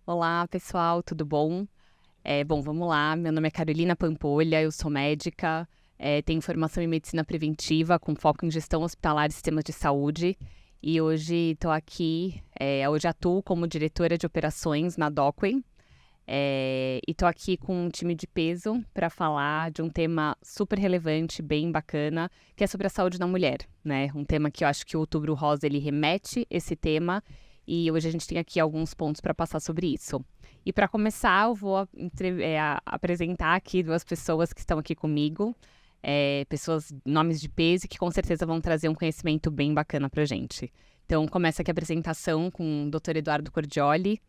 Olá, pessoal, tudo bom? Bom, vamos lá. Meu nome é Carolina Pampolha, eu sou médica, tenho formação em medicina preventiva com foco em gestão hospitalar e sistemas de saúde. E hoje estou aqui, hoje atuo como diretora de operações na Docway. E estou aqui com um time de peso para falar de um tema super relevante, bem bacana, que é sobre a saúde da mulher, né? Um tema que eu acho que o Outubro Rosa ele remete esse tema. E hoje a gente tem aqui alguns pontos para passar sobre isso. E para começar, eu vou apresentar aqui duas pessoas que estão aqui comigo, pessoas, nomes de peso, que com certeza vão trazer um conhecimento bem bacana para a gente. Então, começa aqui a apresentação com o Dr. Eduardo Cordioli.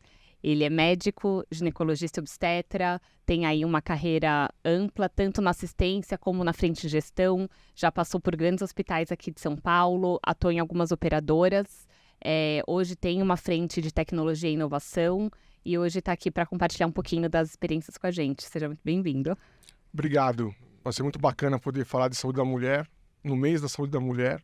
Ele é médico, ginecologista e obstetra, tem aí uma carreira ampla, tanto na assistência como na frente de gestão, já passou por grandes hospitais aqui de São Paulo, atua em algumas operadoras. Hoje tem uma frente de tecnologia e inovação e hoje está aqui para compartilhar um pouquinho das experiências com a gente. Seja muito bem-vindo. Obrigado. Vai ser muito bacana poder falar de saúde da mulher, no mês da saúde da mulher,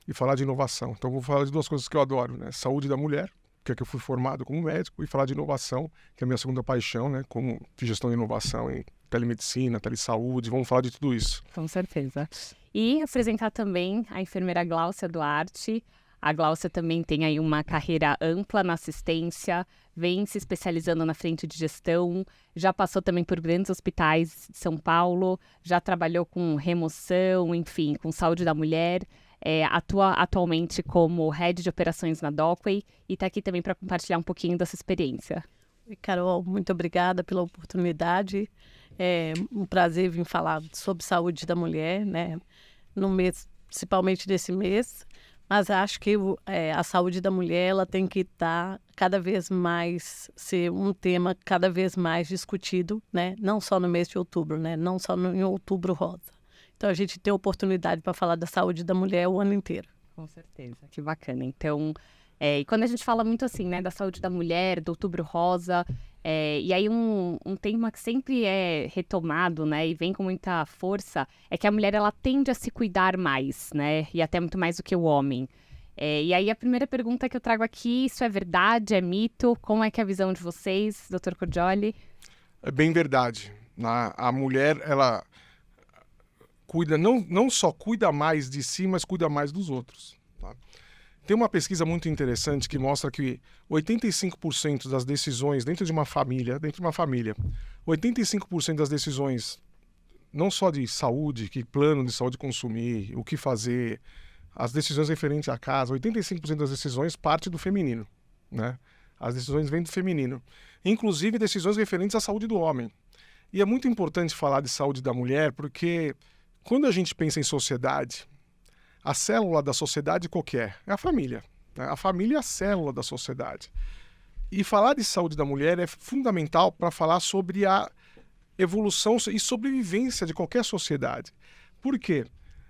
e falar de inovação. Então, vou falar de duas coisas que eu adoro, né? Saúde da mulher, que é que eu fui formado como médico, e falar de inovação, que é a minha segunda paixão, né? Como de gestão de inovação em telemedicina, telesaúde, vamos falar de tudo isso. Com certeza. E apresentar também a enfermeira Gláucia Duarte. A Gláucia também tem aí uma carreira ampla na assistência, vem se especializando na frente de gestão, já passou também por grandes hospitais de São Paulo, já trabalhou com remoção, enfim, com saúde da mulher, atua atualmente como head de operações na Docway e está aqui também para compartilhar um pouquinho dessa experiência. Carol, muito obrigada pela oportunidade. É um prazer vir falar sobre saúde da mulher, né? No mês, principalmente nesse mês. Mas acho que a saúde da mulher ela tem que estar cada vez mais, ser um tema cada vez mais discutido, né? Não só no mês de outubro, né? Não só em Outubro Rosa. Então, a gente tem oportunidade para falar da saúde da mulher o ano inteiro. Com certeza, que bacana. Então, e quando a gente fala muito assim, né, da saúde da mulher, do Outubro Rosa, e aí um tema que sempre é retomado, né, e vem com muita força, é que a mulher, ela tende a se cuidar mais, né, e até muito mais do que o homem. E aí a primeira pergunta que eu trago aqui, isso é verdade, é mito? Como é que é a visão de vocês, Dr. Cordioli? É bem verdade. A mulher, ela cuida, não só cuida mais de si, mas cuida mais dos outros, tá? Tem uma pesquisa muito interessante que mostra que 85% das decisões dentro de uma família, 85% das decisões, não só de saúde, que plano de saúde consumir, o que fazer, as decisões referentes à casa, 85% das decisões parte do feminino, né? As decisões vêm do feminino, inclusive decisões referentes à saúde do homem. E é muito importante falar de saúde da mulher, porque quando a gente pensa em sociedade, a célula da sociedade qualquer é a família, né? A família é a célula da sociedade. E falar de saúde da mulher é fundamental para falar sobre a evolução e sobrevivência de qualquer sociedade. Por quê?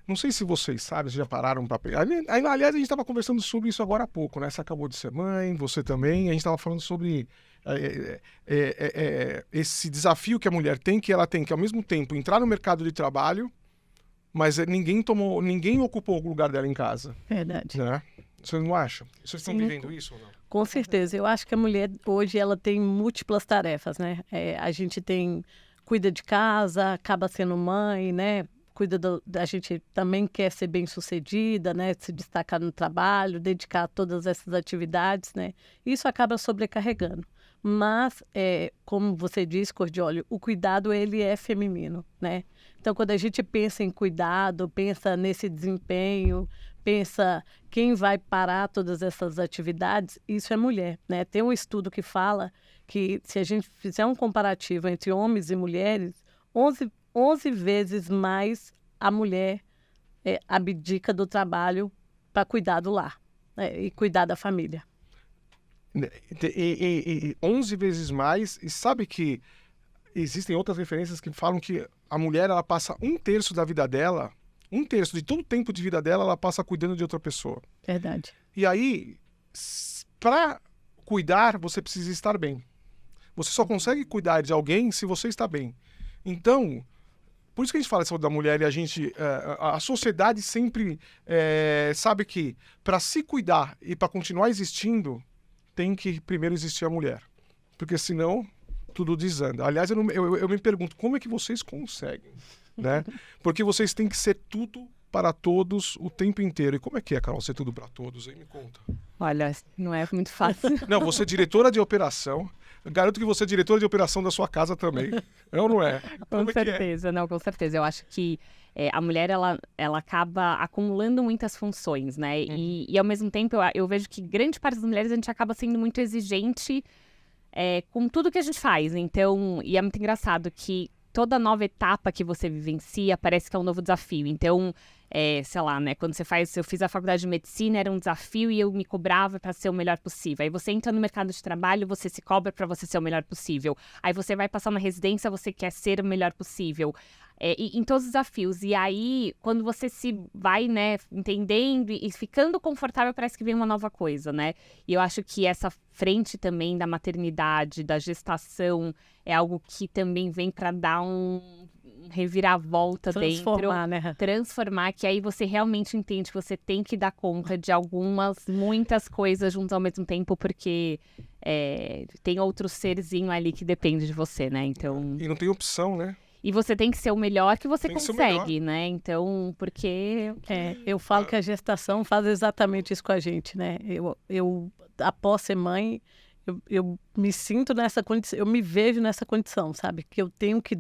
Não sei se vocês sabem, vocês já pararam para... Aliás, a gente estava conversando sobre isso agora há pouco, né? Você acabou de ser mãe, você também. A gente estava falando sobre esse desafio que a mulher tem, que ela tem que, ao mesmo tempo, entrar no mercado de trabalho, mas ninguém ocupou o lugar dela em casa. Verdade. Né? Vocês não acham? Vocês estão vivendo isso ou não? Com certeza. Eu acho que a mulher, hoje, ela tem múltiplas tarefas, né? A gente cuida de casa, acaba sendo mãe, né? A gente também quer ser bem-sucedida, né? Se destacar no trabalho, dedicar a todas essas atividades, né? Isso acaba sobrecarregando. Mas, como você disse, Cordioli, o cuidado, ele é feminino, né? Então, quando a gente pensa em cuidado, pensa nesse desempenho, pensa quem vai parar todas essas atividades, isso é mulher, né? Tem um estudo que fala que, se a gente fizer um comparativo entre homens e mulheres, 11 vezes mais a mulher abdica do trabalho para cuidar do lar, né? E cuidar da família. 11 vezes mais, e sabe que existem outras referências que falam que a mulher, ela passa 1/3 da vida dela, 1/3 de todo o tempo de vida dela, ela passa cuidando de outra pessoa. Verdade. E aí, para cuidar, você precisa estar bem. Você só consegue cuidar de alguém se você está bem. Então, por isso que a gente fala de saúde da mulher e a sociedade sempre sabe que para se cuidar e para continuar existindo, tem que primeiro existir a mulher. Porque senão tudo desanda. Aliás, eu me pergunto, como é que vocês conseguem? Né? Porque vocês têm que ser tudo para todos o tempo inteiro. E como é que é, Carol, ser tudo para todos? Aí me conta. Olha, não é muito fácil. Não, você é diretora de operação. Garanto que você é diretora de operação da sua casa também. É ou não é? Com certeza, não, com certeza. Eu acho que a mulher, ela acaba acumulando muitas funções, né? E ao mesmo tempo, eu vejo que grande parte das mulheres, a gente acaba sendo muito exigente com tudo que a gente faz. Então, e é muito engraçado que toda nova etapa que você vivencia parece que é um novo desafio. Então, sei lá, né? Quando eu fiz a faculdade de medicina, era um desafio e eu me cobrava para ser o melhor possível. Aí você entra no mercado de trabalho, você se cobra para você ser o melhor possível. Aí você vai passar na residência, você quer ser o melhor possível. Em todos os desafios. E aí, quando você se vai, né, entendendo e ficando confortável, parece que vem uma nova coisa, né? E eu acho que essa frente também da maternidade, da gestação, é algo que também vem para dar um reviravolta Transformar, dentro. né? Transformar, que aí você realmente entende que você tem que dar conta de muitas coisas juntas ao mesmo tempo, porque tem outro serzinho ali que depende de você, né? Então... E não tem opção, né? E você tem que ser o melhor que você Tem que ser o consegue, né? Então, porque... Eu falo que a gestação faz exatamente isso com a gente, né? Eu após ser mãe, eu me sinto nessa condição, eu me vejo nessa condição, sabe? Que eu tenho que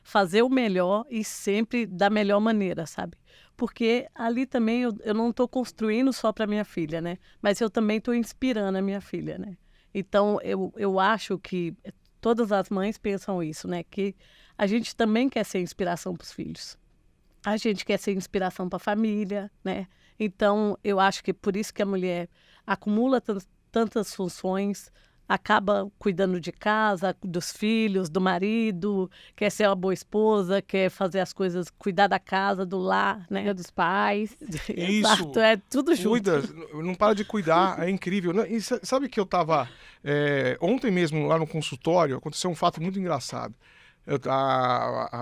fazer o melhor e sempre da melhor maneira, sabe? Porque ali também eu não estou construindo só para minha filha, né? Mas eu também estou inspirando a minha filha, né? Então, eu acho que todas as mães pensam isso, né? Que a gente também quer ser inspiração para os filhos. A gente quer ser inspiração para a família, né? Então, eu acho que por isso que a mulher acumula tantas funções, acaba cuidando de casa, dos filhos, do marido, quer ser uma boa esposa, quer fazer as coisas, cuidar da casa, do lar, né? Dos pais. Exato, é tudo junto. Cuida, não para de cuidar, é incrível. E sabe que eu estava... ontem mesmo, lá no consultório, aconteceu um fato muito engraçado.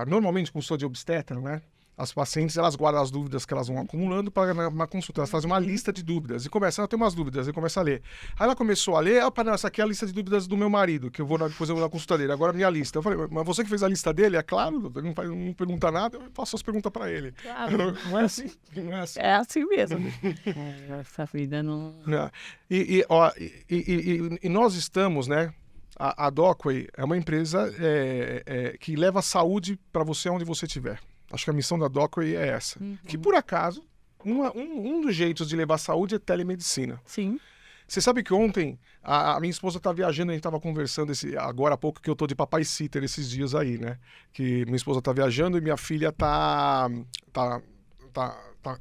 Normalmente, consultório de obstetra, né? As pacientes, elas guardam as dúvidas que elas vão acumulando para uma consulta. Elas fazem uma lista de dúvidas e começam a ter umas dúvidas e começa a ler. Aí ela começou a ler, essa aqui é a lista de dúvidas do meu marido, que depois eu vou na consulta dele. Agora a minha lista. Eu falei, mas você que fez a lista dele? É claro, não pergunta nada, eu faço as perguntas para ele. Claro. Não é assim? Não é assim. É assim mesmo. Essa vida não... E nós estamos, né? A Docway é uma empresa que leva saúde para você onde você estiver. Acho que a missão da Docway é essa. Uhum. Que, por acaso, um dos jeitos de levar saúde é telemedicina. Sim. Você sabe que ontem a minha esposa tá viajando, a gente estava conversando agora há pouco que eu tô de papai sitter esses dias aí, né? Que minha esposa tá viajando e minha filha tá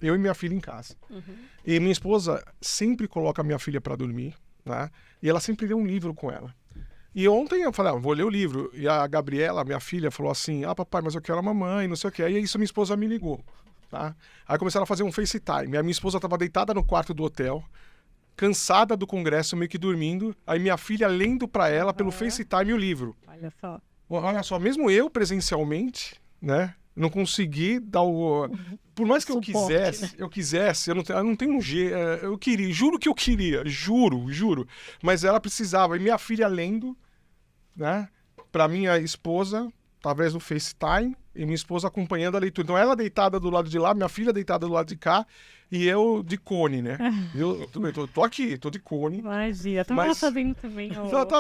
eu e minha filha em casa. Uhum. E minha esposa sempre coloca a minha filha para dormir, né? E ela sempre lê um livro com ela. E ontem eu falei, vou ler o livro. E a Gabriela, minha filha, falou assim, papai, mas eu quero a mamãe, não sei o quê. Aí isso minha esposa me ligou, tá? Aí começaram a fazer um FaceTime. A minha esposa estava deitada no quarto do hotel, cansada do congresso, meio que dormindo. Aí minha filha lendo para ela pelo FaceTime o livro. Olha só. Olha só, mesmo eu presencialmente, né? Não consegui dar o... Por mais que suporte, eu quisesse, eu não tenho um jeito. Eu queria, juro que eu queria, juro. Mas ela precisava. E minha filha lendo, né? Pra minha esposa, através do FaceTime, e minha esposa acompanhando a leitura. Então ela deitada do lado de lá, minha filha deitada do lado de cá, e eu de cone, né? Eu tô aqui, tô de cone. Imagina, eu tava fazendo também.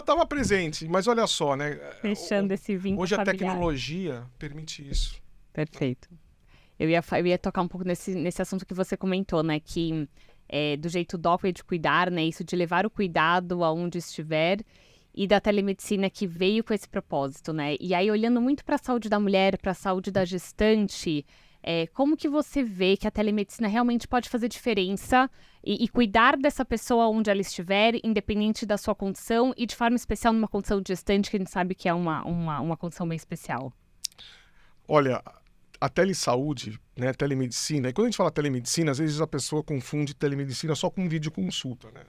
Tava presente, mas olha só, né? Fechando esse vínculo hoje familiar. A tecnologia permite isso. Perfeito. Eu ia tocar um pouco nesse assunto que você comentou, né? Que do jeito Docway de cuidar, né? Isso de levar o cuidado aonde estiver, e da telemedicina que veio com esse propósito, né? E aí, olhando muito para a saúde da mulher, para a saúde da gestante, como que você vê que a telemedicina realmente pode fazer diferença e cuidar dessa pessoa onde ela estiver, independente da sua condição, e de forma especial numa condição de gestante, que a gente sabe que é uma condição bem especial? Olha, a telesaúde, né, telemedicina, e quando a gente fala telemedicina, às vezes a pessoa confunde telemedicina só com videoconsulta, né?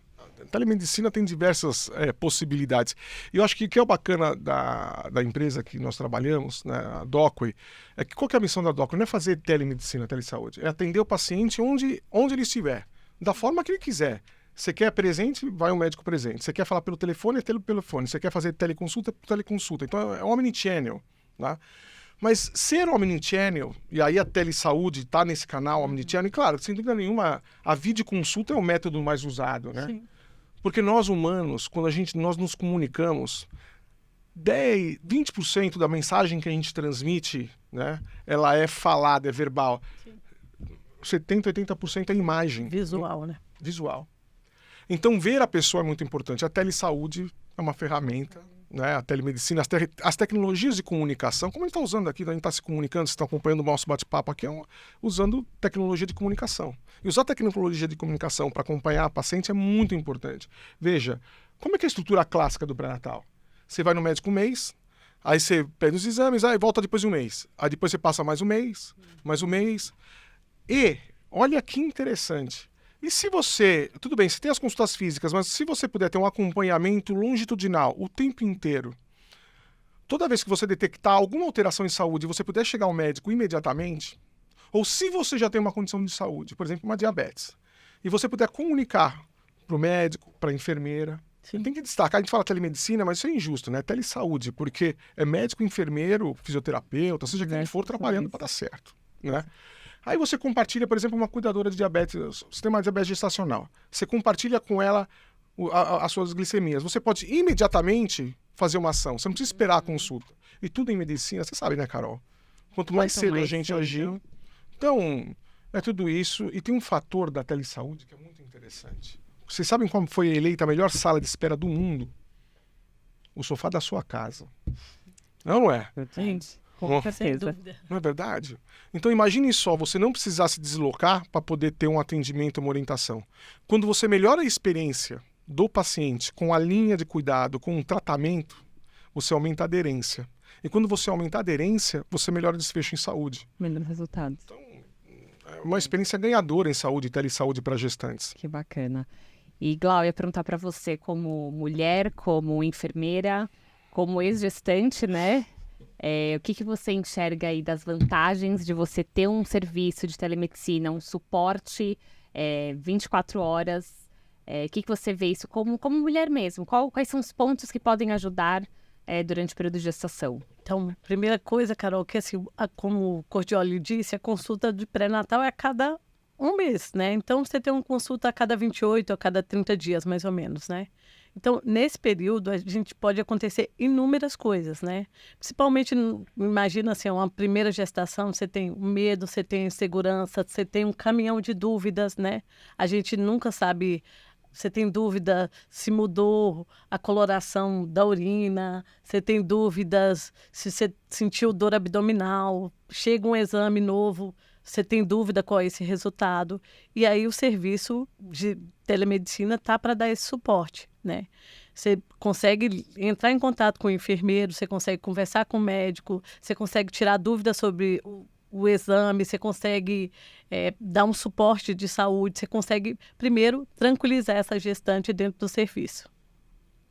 telemedicina tem diversas possibilidades. E eu acho que o que é o bacana da empresa que nós trabalhamos, né, a Docway, é que qual que é a missão da Docway? Não é fazer telemedicina, telesaúde, é atender o paciente onde ele estiver, da forma que ele quiser. Você quer presente, vai um médico presente. Você quer falar pelo telefone, é pelo telefone. Você quer fazer teleconsulta, é por teleconsulta. Então é omnichannel, tá? Mas ser omnichannel, e aí a telesaúde está nesse canal omnichannel, e claro, sem dúvida nenhuma, a videoconsulta é o método mais usado, né? Sim. Porque nós humanos, quando nós nos comunicamos, 20% da mensagem que a gente transmite, né, ela é falada, é verbal. Sim. 70%, 80% é imagem. Visual, né? Visual. Então, ver a pessoa é muito importante. A telesaúde é uma ferramenta, né? A telemedicina, as tecnologias de comunicação, como a gente está usando aqui, a gente está se comunicando, vocês estão acompanhando o nosso bate-papo aqui, usando tecnologia de comunicação. E usar tecnologia de comunicação para acompanhar a paciente é muito importante. Veja, como é que é a estrutura clássica do pré-natal? Você vai no médico um mês, aí você pede os exames, aí volta depois de um mês. Aí depois você passa mais um mês. E, olha que interessante, e se você, tudo bem, você tem as consultas físicas, mas se você puder ter um acompanhamento longitudinal o tempo inteiro, toda vez que você detectar alguma alteração em saúde, você puder chegar ao médico imediatamente, ou se você já tem uma condição de saúde, por exemplo, uma diabetes, e você puder comunicar para o médico, para a enfermeira, Sim. tem que destacar, a gente fala telemedicina, mas isso é injusto, né? Telesaúde, porque é médico, enfermeiro, fisioterapeuta, seja quem for, trabalhando para dar certo, né? Aí você compartilha, por exemplo, uma cuidadora de diabetes, você tem uma diabetes gestacional. Você compartilha com ela as suas glicemias. Você pode imediatamente fazer uma ação. Você não precisa esperar a consulta. E tudo em medicina, você sabe, né, Carol? Quanto mais cedo a gente agir... Então, é tudo isso. E tem um fator da telesaúde que é muito interessante. Vocês sabem como foi eleita a melhor sala de espera do mundo? O sofá da sua casa. Não é? Gente, Com certeza. Não é verdade? Então imagine só, você não precisar se deslocar para poder ter um atendimento, uma orientação. Quando você melhora a experiência do paciente com a linha de cuidado, com o tratamento, você aumenta a aderência. E quando você aumenta a aderência, você melhora o desfecho em saúde. Melhores resultados. Então, é uma experiência ganhadora em saúde e telesaúde para gestantes. Que bacana. E, Glau, eu ia perguntar para você, como mulher, como enfermeira, como ex-gestante, né? O que você enxerga aí das vantagens de você ter um serviço de telemedicina, um suporte 24 horas? O que você vê isso como mulher mesmo? Quais são os pontos que podem ajudar durante o período de gestação? Então, primeira coisa, Carol, que assim, como o Cordioli disse, a consulta de pré-natal é a cada um mês, né? Então, você tem uma consulta a cada 28, a cada 30 dias, mais ou menos, né? Então, nesse período, a gente pode acontecer inúmeras coisas, né? Principalmente, imagina assim, uma primeira gestação, você tem medo, você tem insegurança, você tem um caminhão de dúvidas, né? A gente nunca sabe, você tem dúvida se mudou a coloração da urina, você tem dúvidas se você sentiu dor abdominal, chega um exame novo, você tem dúvida qual é esse resultado. E aí o serviço de telemedicina tá para dar esse suporte, né? Você consegue entrar em contato com o enfermeiro, você consegue conversar com o médico, você consegue tirar dúvidas sobre o exame, você consegue dar um suporte de saúde, você consegue, primeiro, tranquilizar essa gestante dentro do serviço.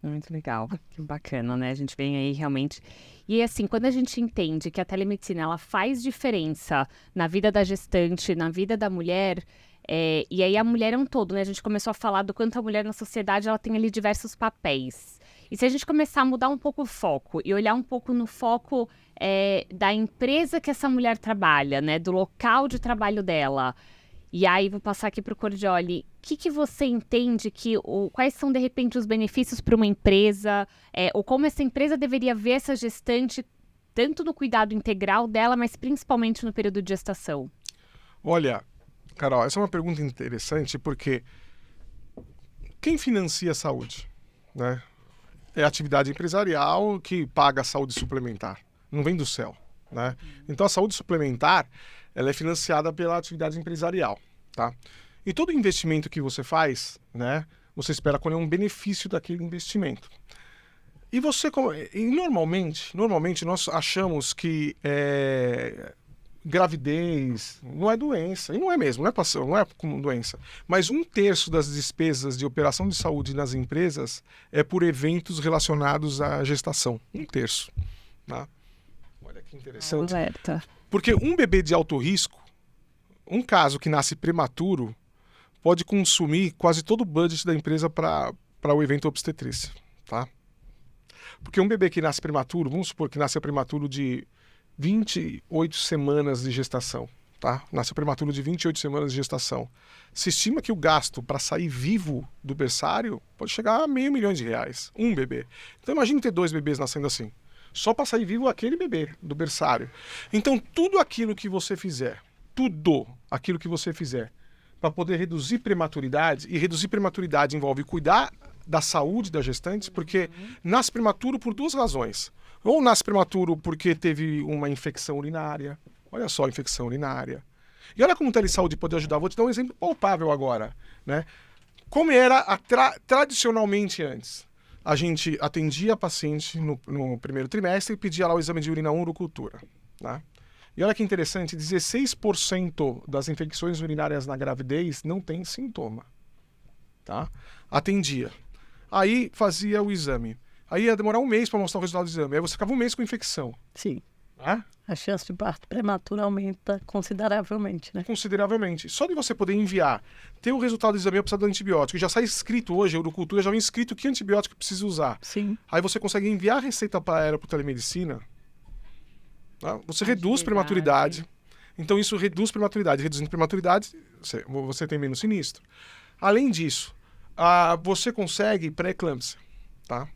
Muito legal, que bacana, né? A gente vem aí realmente... E assim, quando a gente entende que a telemedicina, ela faz diferença na vida da gestante, na vida da mulher, e aí a mulher é um todo, né? A gente começou a falar do quanto a mulher na sociedade, ela tem ali diversos papéis. E se a gente começar a mudar um pouco o foco e olhar um pouco no foco da empresa que essa mulher trabalha, né? Do local de trabalho dela... E aí, vou passar aqui para o Cordioli. O que você entende quais são, de repente, os benefícios para uma empresa, ou como essa empresa deveria ver essa gestante, tanto no cuidado integral dela, mas principalmente no período de gestação? Olha, Carol, essa é uma pergunta interessante, porque quem financia a saúde, né? É a atividade empresarial que paga a saúde suplementar, não vem do céu, né? Então, a saúde suplementar... ela é financiada pela atividade empresarial, tá? E todo investimento que você faz, né, você espera colher um benefício daquele investimento. E normalmente nós achamos que gravidez, não é doença. E não é mesmo, não é como doença. Mas 1/3 das despesas de operação de saúde nas empresas é por eventos relacionados à gestação. 1/3. Tá? Olha que interessante. Alerta. Porque um bebê de alto risco, um caso que nasce prematuro, pode consumir quase todo o budget da empresa para o evento obstetrícia. Tá? Porque um bebê que nasce prematuro, vamos supor que nasce prematuro de 28 semanas de gestação, tá? Nasce prematuro de 28 semanas de gestação. Se estima que o gasto para sair vivo do berçário pode chegar a R$500 mil, um bebê. Então imagine ter 2 bebês nascendo assim, só para sair vivo aquele bebê do berçário. Então tudo aquilo que você fizer para poder reduzir prematuridade, e reduzir prematuridade envolve cuidar da saúde da gestante, porque nasce prematuro por 2 razões. Ou nasce prematuro porque teve uma infecção urinária. Olha só a infecção urinária. E olha como o telesaúde pode ajudar. Vou te dar um exemplo palpável agora. Né? Como era tradicionalmente antes. A gente atendia a paciente no primeiro trimestre e pedia lá o exame de urina 1, urocultura. Tá? E olha que interessante, 16% das infecções urinárias na gravidez não tem sintoma. Tá? Atendia. Aí fazia o exame. Aí ia demorar 1 mês para mostrar o resultado do exame. Aí você ficava 1 mês com infecção. Sim. Tá? A chance de parto prematuro aumenta consideravelmente, né? Consideravelmente. Só de você poder enviar, ter o resultado do exame, eu preciso do antibiótico. Já sai escrito hoje, a urocultura já vem escrito que antibiótico precisa usar. Sim. Aí você consegue enviar a receita para ela por telemedicina. Tá? Você reduz prematuridade. Então isso reduz prematuridade. Reduzindo prematuridade, você tem menos sinistro. Além disso, você consegue pré-eclâmpsia. Tá?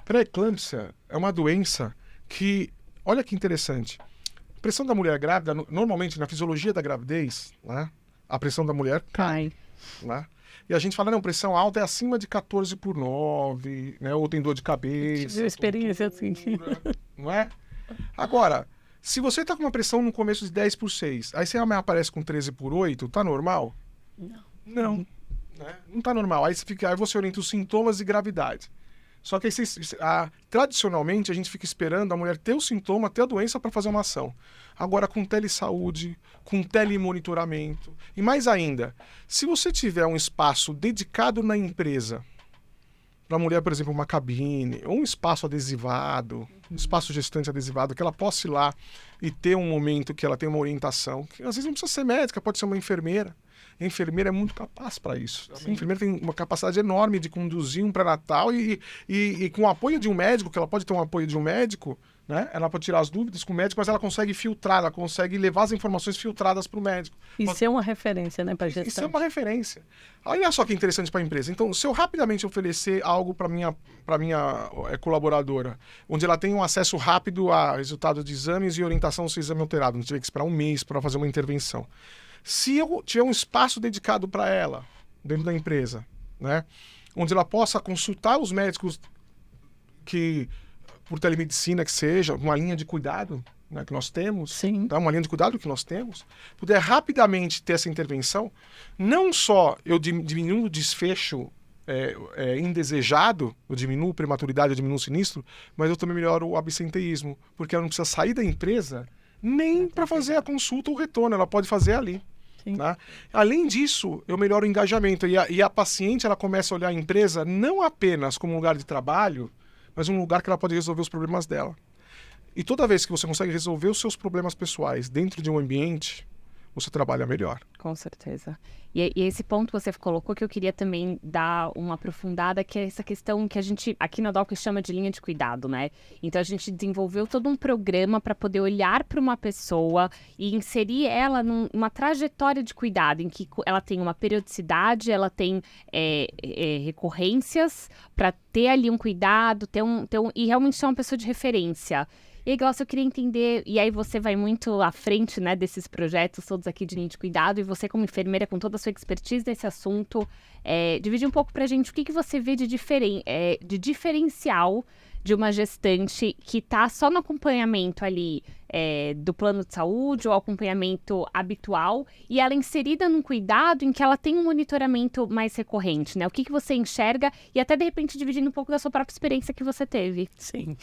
Pré-eclâmpsia é uma doença que, olha que interessante, a pressão da mulher grávida, normalmente na fisiologia da gravidez, né, a pressão da mulher cai. Né? E a gente fala, não, pressão alta é acima de 14/9, né, ou tem dor de cabeça. Tive experiência assim. Não é? Agora, se você está com uma pressão no começo de 10/6, aí você aparece com 13/8, tá normal? Não. Né? Não tá normal. Aí você orienta os sintomas de gravidade. Só que tradicionalmente a gente fica esperando a mulher ter o sintoma, ter a doença para fazer uma ação. Agora com telesaúde, com telemonitoramento. E mais ainda, se você tiver um espaço dedicado na empresa, para a mulher, por exemplo, uma cabine, ou um espaço adesivado, um espaço gestante adesivado, que ela possa ir lá e ter um momento que ela tem uma orientação, que às vezes não precisa ser médica, pode ser uma enfermeira. A enfermeira é muito capaz para isso. Sim. A enfermeira tem uma capacidade enorme de conduzir um pré-natal e com o apoio de um médico, que ela pode ter um apoio de um médico, né? Ela pode tirar as dúvidas com o médico, mas ela consegue filtrar, ela consegue levar as informações filtradas para o médico. Isso é uma referência, né, para gestão. Isso é uma referência. Olha só que interessante para a empresa. Então, se eu rapidamente oferecer algo para minha colaboradora, onde ela tem um acesso rápido a resultados de exames e orientação se o exame alterado, não tiver que esperar 1 mês para fazer uma intervenção. Se eu tiver um espaço dedicado para ela, dentro da empresa, né, onde ela possa consultar os médicos que, por telemedicina que seja, uma linha de cuidado, né, que nós temos, Sim. Tá, uma linha de cuidado que nós temos, puder rapidamente ter essa intervenção, não só eu diminuo o desfecho indesejado, eu diminuo a prematuridade, eu diminuo o sinistro, mas eu também melhoro o absenteísmo, porque ela não precisa sair da empresa nem para fazer a consulta ou retorno, ela pode fazer ali. Né? Além disso, eu melhoro o engajamento e a paciente ela começa a olhar a empresa não apenas como um lugar de trabalho, mas um lugar que ela pode resolver os problemas dela. E toda vez que você consegue resolver os seus problemas pessoais dentro de um ambiente, você trabalha melhor. Com certeza. E esse ponto que você colocou que eu queria também dar uma aprofundada, que é essa questão que a gente, aqui na DOC, chama de linha de cuidado, né? Então, a gente desenvolveu todo um programa para poder olhar para uma pessoa e inserir ela numa trajetória de cuidado, em que ela tem uma periodicidade, ela tem recorrências para ter ali um cuidado, e realmente ser uma pessoa de referência. E aí, Glaucia, eu queria entender, e aí você vai muito à frente, né, desses projetos todos aqui de linha de cuidado, e você como enfermeira, com toda a sua expertise nesse assunto, dividir um pouco pra gente o que você vê de diferencial de uma gestante que está só no acompanhamento ali do plano de saúde ou acompanhamento habitual e ela é inserida num cuidado em que ela tem um monitoramento mais recorrente, né? O que você enxerga e até, de repente, dividindo um pouco da sua própria experiência que você teve. Sim.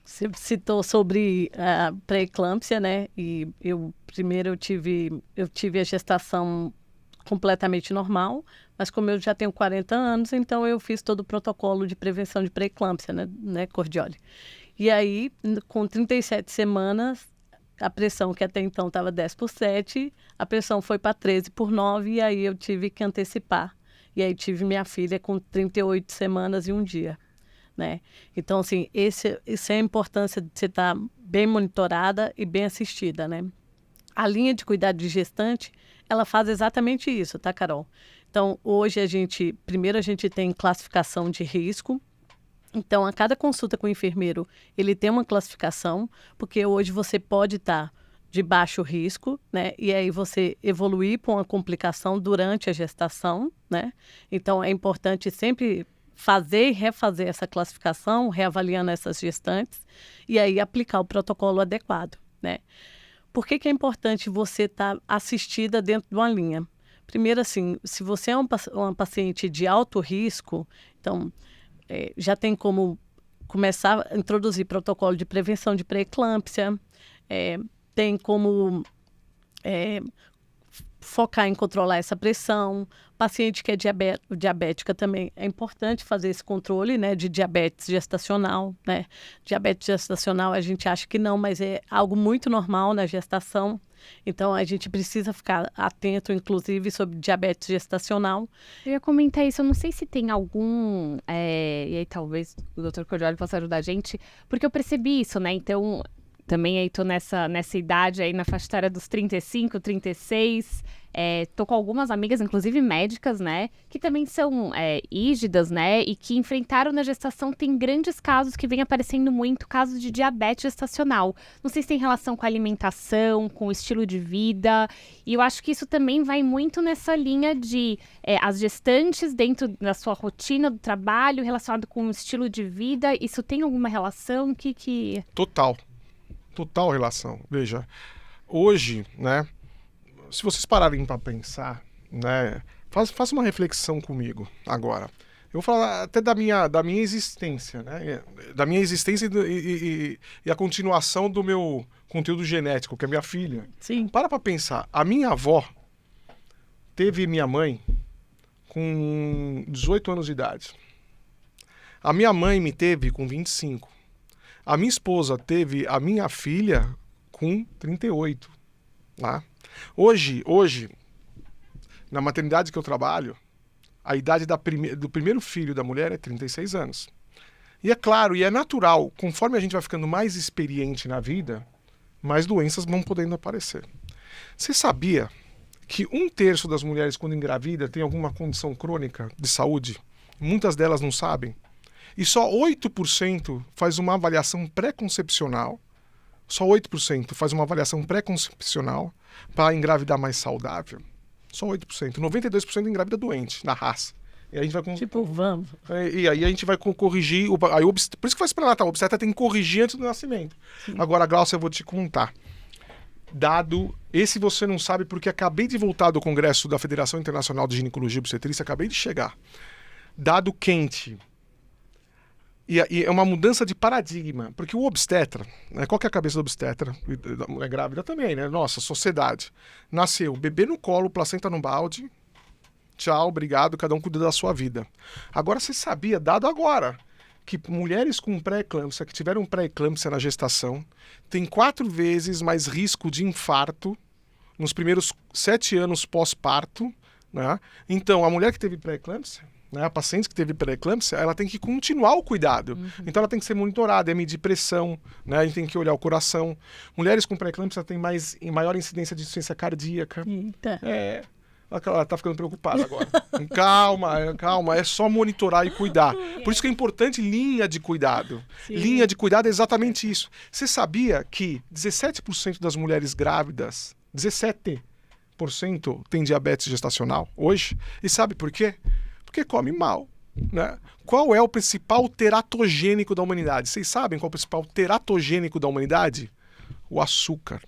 Você citou sobre a pré-eclâmpsia, né? E eu tive a gestação completamente normal, mas como eu já tenho 40 anos, então eu fiz todo o protocolo de prevenção de pré-eclâmpsia, né, Cordioli. E aí, com 37 semanas, a pressão que até então estava 10/7, a pressão foi para 13/9 e aí eu tive que antecipar. E aí tive minha filha com 38 semanas e 1 dia, né? Então, assim, essa é a importância de você estar bem monitorada e bem assistida, né? A linha de cuidado de gestante, ela faz exatamente isso, tá, Carol? Então, hoje primeiro a gente tem classificação de risco. Então, a cada consulta com o enfermeiro, ele tem uma classificação, porque hoje você pode estar de baixo risco, né? E aí você evoluir para uma complicação durante a gestação, né? Então, é importante sempre fazer e refazer essa classificação, reavaliando essas gestantes, e aí aplicar o protocolo adequado, né? Por que é importante você estar assistida dentro de uma linha? Primeiro, assim, se você é uma paciente de alto risco, então já tem como começar a introduzir protocolo de prevenção de pré-eclâmpsia, tem como focar em controlar essa pressão. Paciente que é diabética também é importante fazer esse controle, né, de diabetes gestacional, né? Diabetes gestacional a gente acha que não, mas é algo muito normal na gestação. Então, a gente precisa ficar atento, inclusive, sobre diabetes gestacional. Eu ia comentar isso, eu não sei se tem algum... e aí talvez o Dr. Cordioli possa ajudar a gente, porque eu percebi isso, né? Então, também aí tô nessa idade aí, na faixa etária dos 35, 36... tô com algumas amigas, inclusive médicas, né, que também são ígidas, né, e que enfrentaram na gestação, tem grandes casos que vem aparecendo muito, casos de diabetes gestacional. Não sei se tem relação com a alimentação, com o estilo de vida, e eu acho que isso também vai muito nessa linha de as gestantes dentro da sua rotina do trabalho, relacionado com o estilo de vida, isso tem alguma relação? Total relação. Veja, hoje, né, se vocês pararem para pensar, né, faça uma reflexão comigo agora. Eu vou falar até da minha existência, né, da minha existência e a continuação do meu conteúdo genético, que é minha filha. Sim. Para pensar. A minha avó teve minha mãe com 18 anos de idade. A minha mãe me teve com 25. A minha esposa teve a minha filha com 38. Tá? Hoje, na maternidade que eu trabalho, a idade do primeiro filho da mulher é 36 anos. E é claro, e é natural, conforme a gente vai ficando mais experiente na vida, mais doenças vão podendo aparecer. Você sabia que 1/3 das mulheres, quando engravida, tem alguma condição crônica de saúde? Muitas delas não sabem. E só 8% faz uma avaliação pré-concepcional. Só 8% faz uma avaliação pré-concepcional para engravidar mais saudável. Só 8%. 92% engravida doente, na raça. E aí a gente vai vamos. E aí a gente vai corrigir. Por isso que faz pré-natal. O obstetra tem que corrigir antes do nascimento. Sim. Agora, Glaucia, eu vou te contar. Dado, esse você não sabe porque acabei de voltar do Congresso da Federação Internacional de Ginecologia e Obstetrícia, acabei de chegar. Dado quente. E é uma mudança de paradigma, porque o obstetra, né, qual que é a cabeça do obstetra? Da mulher grávida também, né? Nossa, sociedade. Nasceu, bebê no colo, placenta no balde, tchau, obrigado, cada um cuida da sua vida. Agora, você sabia, dado agora, que mulheres com pré-eclâmpsia, que tiveram pré-eclâmpsia na gestação, têm 4 vezes mais risco de infarto nos primeiros 7 anos pós-parto, né? Então, a mulher que teve pré-eclâmpsia, né, a paciente que teve pré-eclâmpsia, ela tem que continuar o cuidado. Uhum. Então ela tem que ser monitorada, medir pressão, né, a gente tem que olhar o coração. Mulheres com pré-eclâmpsia têm maior incidência de insuficiência cardíaca. Eita. Ela tá ficando preocupada agora. Calma, é só monitorar e cuidar. Por isso que é importante linha de cuidado. Sim. Linha de cuidado é exatamente isso. Você sabia que 17% das mulheres grávidas, 17% tem diabetes gestacional hoje? E sabe por quê? Porque come mal. né? Qual é o principal teratogênico da humanidade? Vocês sabem qual é o principal teratogênico da humanidade? O açúcar.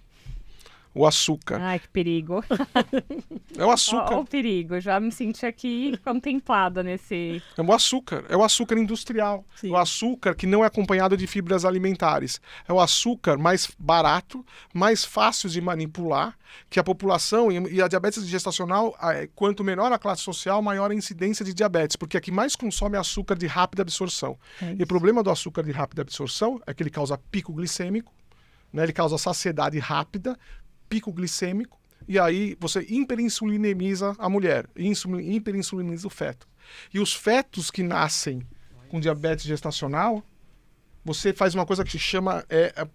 O açúcar. Ai, que perigo. É o açúcar. Ó o perigo, já me senti aqui contemplada nesse... É o açúcar industrial. Sim. O açúcar que não é acompanhado de fibras alimentares. É o açúcar mais barato, mais fácil de manipular, que a população e a diabetes gestacional, quanto menor a classe social, maior a incidência de diabetes, porque a que mais consome é açúcar de rápida absorção. E o problema do açúcar de rápida absorção é que ele causa pico glicêmico, né? Ele causa saciedade rápida, pico glicêmico, e aí você hiperinsulinemiza a mulher, hiperinsuliniza o feto. E os fetos que nascem com diabetes gestacional, você faz uma coisa que se chama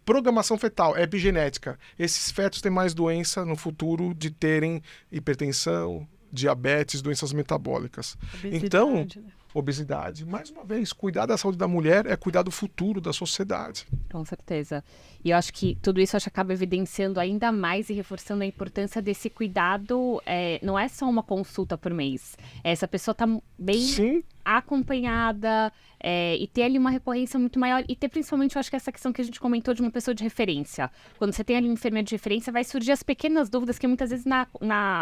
programação fetal, epigenética. Esses fetos têm mais doença no futuro de terem hipertensão, diabetes, doenças metabólicas. Obesidade, Então, né? obesidade. Mais uma vez, cuidar da saúde da mulher é cuidar do futuro da sociedade. Com certeza. E eu acho que tudo isso acaba evidenciando ainda mais e reforçando a importância desse cuidado. Não é só uma consulta por mês. Essa pessoa está bem Sim. acompanhada e ter ali uma recorrência muito maior. E ter principalmente, eu acho que essa questão que a gente comentou de uma pessoa de referência. Quando você tem ali um enfermeiro de referência, vai surgir as pequenas dúvidas que muitas vezes na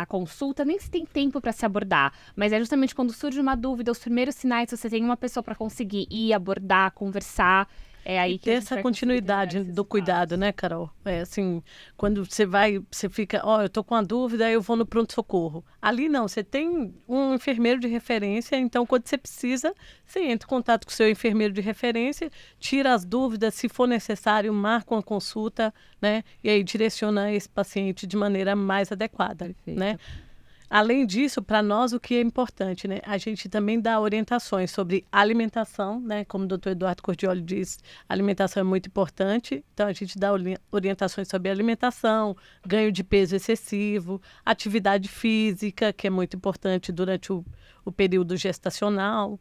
consulta nem se tem tempo para se abordar. Mas é justamente quando surge uma dúvida, os primeiros sinais, você tem uma pessoa para conseguir ir abordar, conversar. É aí E que ter a gente essa vai continuidade conseguir do cuidado, né, Carol? Assim, quando você fica, eu tô com uma dúvida, eu vou no pronto-socorro. Ali não, você tem um enfermeiro de referência, então quando você precisa, você entra em contato com o seu enfermeiro de referência, tira as dúvidas, se for necessário, marca uma consulta, né? E aí direciona esse paciente de maneira mais adequada, Perfeito. né? Além disso, para nós o que é importante, né? A gente também dá orientações sobre alimentação, né? Como o Dr. Eduardo Cordioli diz, a alimentação é muito importante. Então, a gente dá orientações sobre alimentação, ganho de peso excessivo, atividade física, que é muito importante durante o período gestacional.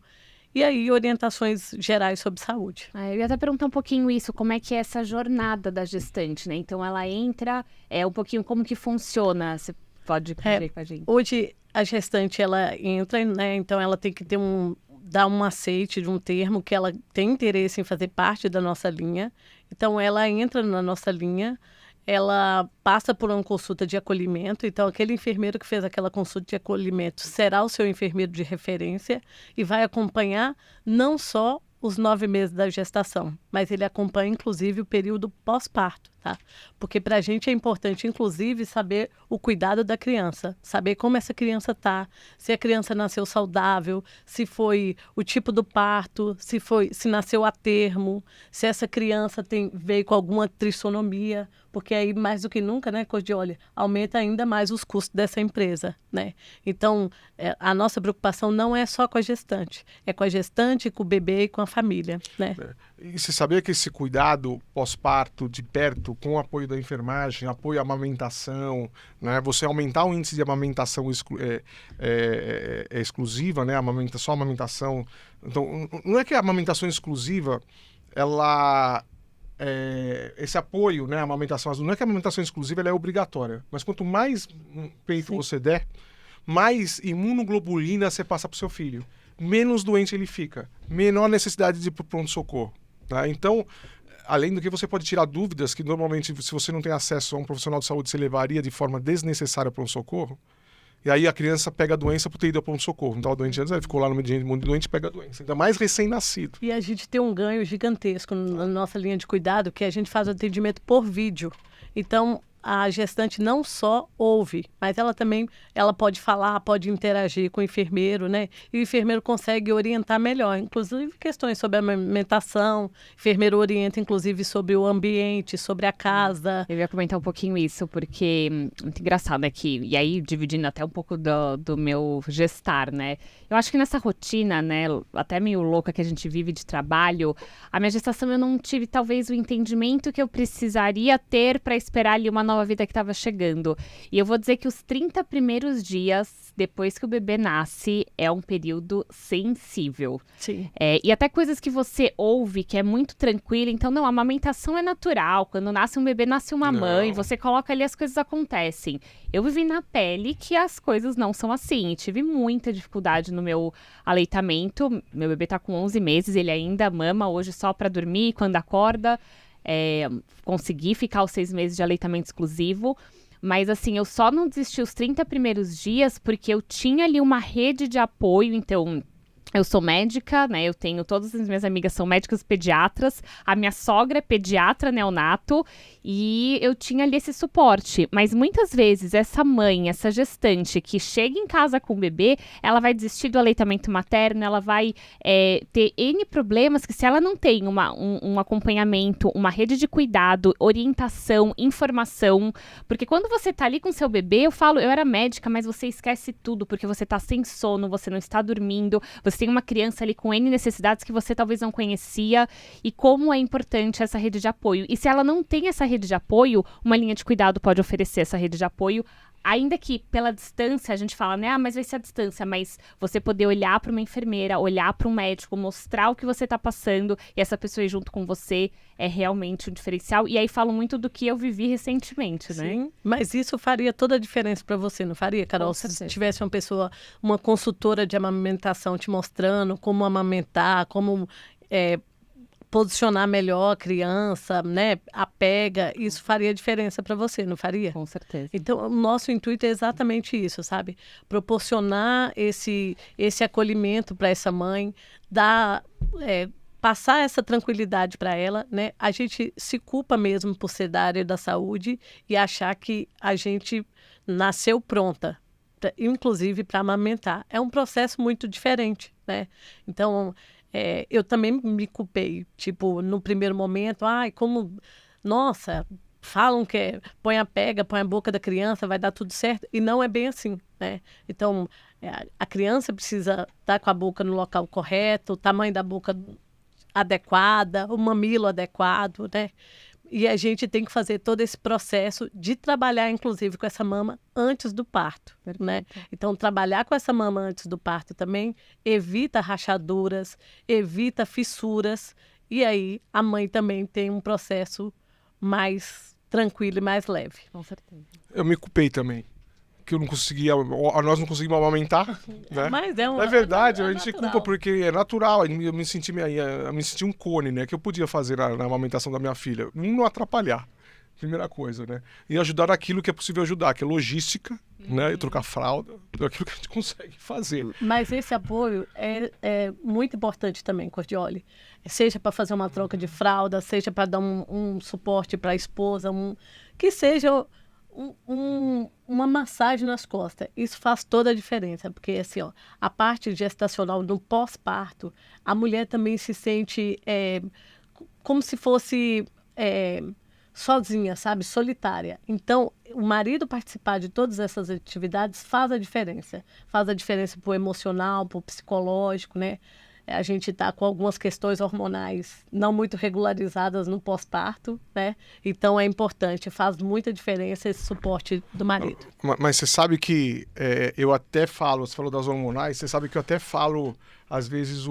E aí, orientações gerais sobre saúde. Eu ia até perguntar um pouquinho isso, como é que é essa jornada da gestante, né? Então, ela entra, um pouquinho como que funciona. Você pode dizer com a gente. Hoje, a gestante, ela entra, né? Então, ela tem que ter dar um aceite de um termo que ela tem interesse em fazer parte da nossa linha. Então, ela entra na nossa linha, ela passa por uma consulta de acolhimento. Então, aquele enfermeiro que fez aquela consulta de acolhimento será o seu enfermeiro de referência e vai acompanhar não só os 9 meses da gestação, mas ele acompanha, inclusive, o período pós-parto, tá? Porque para a gente é importante, inclusive, saber o cuidado da criança, saber como essa criança está, se a criança nasceu saudável, se foi o tipo do parto, se nasceu a termo, se essa criança veio com alguma trissonomia, porque aí, mais do que nunca, né, Cordioli, aumenta ainda mais os custos dessa empresa, né? Então, a nossa preocupação não é só com a gestante, é com a gestante, com o bebê e com a família, né? E você sabia que esse cuidado pós-parto de perto, com o apoio da enfermagem, apoio à amamentação, né? Você aumentar o índice de amamentação exclusiva, né? Só amamentação. Então, não é que a amamentação exclusiva, esse apoio, né, à amamentação, não é que a amamentação exclusiva ela é obrigatória, mas quanto mais peito Sim. você der, mais imunoglobulina você passa para o seu filho, menos doente ele fica, menor necessidade de ir para o pronto-socorro. Tá? Então, além do que você pode tirar dúvidas que normalmente, se você não tem acesso a um profissional de saúde, você levaria de forma desnecessária para um socorro, e aí a criança pega a doença por ter ido ao pronto-socorro. Não estava doente antes, ele ficou lá no meio de mundo doente e pega a doença. Ainda mais recém-nascido. E a gente tem um ganho gigantesco na nossa linha de cuidado, que a gente faz o atendimento por vídeo. Então, a gestante não só ouve, mas ela pode falar, pode interagir com o enfermeiro, né? E o enfermeiro consegue orientar melhor, inclusive questões sobre a amamentação. O enfermeiro orienta, inclusive, sobre o ambiente, sobre a casa. Eu ia comentar um pouquinho isso, porque muito engraçado aqui, e aí dividindo até um pouco do meu gestar, né? Eu acho que nessa rotina, né, até meio louca que a gente vive de trabalho, a minha gestação eu não tive talvez o entendimento que eu precisaria ter para esperar ali uma nova nova vida que estava chegando. E eu vou dizer que os 30 primeiros dias, depois que o bebê nasce, é um período sensível. Sim. E até coisas que você ouve, que é muito tranquila. Então, não, a amamentação é natural. Quando nasce um bebê, nasce uma mãe. Você coloca ali, as coisas acontecem. Eu vivi na pele que as coisas não são assim. E tive muita dificuldade no meu aleitamento. Meu bebê tá com 11 meses, ele ainda mama hoje só para dormir, quando acorda. Consegui ficar os 6 meses de aleitamento exclusivo. Mas, assim, eu só não desisti os 30 primeiros dias porque eu tinha ali uma rede de apoio. Então, eu sou médica, né? Eu tenho... Todas as minhas amigas são médicas pediatras. A minha sogra é pediatra neonato. E eu tinha ali esse suporte. Mas, muitas vezes, essa mãe, essa gestante que chega em casa com o bebê, ela vai desistir do aleitamento materno, ela vai ter N problemas que, se ela não tem um acompanhamento, uma rede de cuidado, orientação, informação... Porque quando você tá ali com seu bebê, eu era médica, mas você esquece tudo, porque você tá sem sono, você não está dormindo, você tem uma criança ali com N necessidades que você talvez não conhecia, e como é importante essa rede de apoio. E se ela não tem essa rede de apoio, uma linha de cuidado pode oferecer essa rede de apoio, ainda que pela distância, a gente fala, né, mas vai ser a distância, mas você poder olhar para uma enfermeira, olhar para um médico, mostrar o que você está passando, e essa pessoa ir junto com você é realmente um diferencial. E aí falo muito do que eu vivi recentemente, né? Sim, mas isso faria toda a diferença para você, não faria, Carol? Se tivesse uma pessoa, uma consultora de amamentação te mostrando como amamentar, como posicionar melhor a criança, né? A pega, isso faria diferença para você, não faria? Com certeza. Então, o nosso intuito é exatamente isso, sabe? Proporcionar esse acolhimento para essa mãe, passar essa tranquilidade para ela, né? A gente se culpa mesmo por ser da área da saúde e achar que a gente nasceu pronta, inclusive para amamentar. É um processo muito diferente, né? Então, eu também me culpei, tipo, no primeiro momento, nossa, falam que põe a boca da criança, vai dar tudo certo, e não é bem assim, né? Então, a criança precisa estar com a boca no local correto, o tamanho da boca adequada, o mamilo adequado, né? E a gente tem que fazer todo esse processo de trabalhar, inclusive, com essa mama antes do parto, né? Então, trabalhar com essa mama antes do parto também evita rachaduras, evita fissuras, e aí a mãe também tem um processo mais tranquilo e mais leve. Com certeza. Eu me culpei também, que eu não conseguia, nós não conseguimos amamentar, né? Mas é verdade, a gente culpa porque é natural, eu me senti um cone, né, que eu podia fazer na amamentação da minha filha, não atrapalhar, primeira coisa, né, e ajudar naquilo que é possível ajudar, que é logística, né, e trocar fralda, aquilo que a gente consegue fazer. Mas esse apoio é muito importante também, Cordioli, seja para fazer uma troca de fralda, seja para dar um suporte para a esposa, que seja uma massagem nas costas. Isso faz toda a diferença, porque assim, a parte gestacional no pós-parto, a mulher também se sente como se fosse sozinha, sabe? Solitária. Então, o marido participar de todas essas atividades faz a diferença. Faz a diferença pro emocional, pro psicológico, né? A gente está com algumas questões hormonais não muito regularizadas no pós-parto, né? Então, é importante, faz muita diferença esse suporte do marido. Mas você sabe que eu até falo, você falou das hormonais, você sabe que eu até falo, às vezes,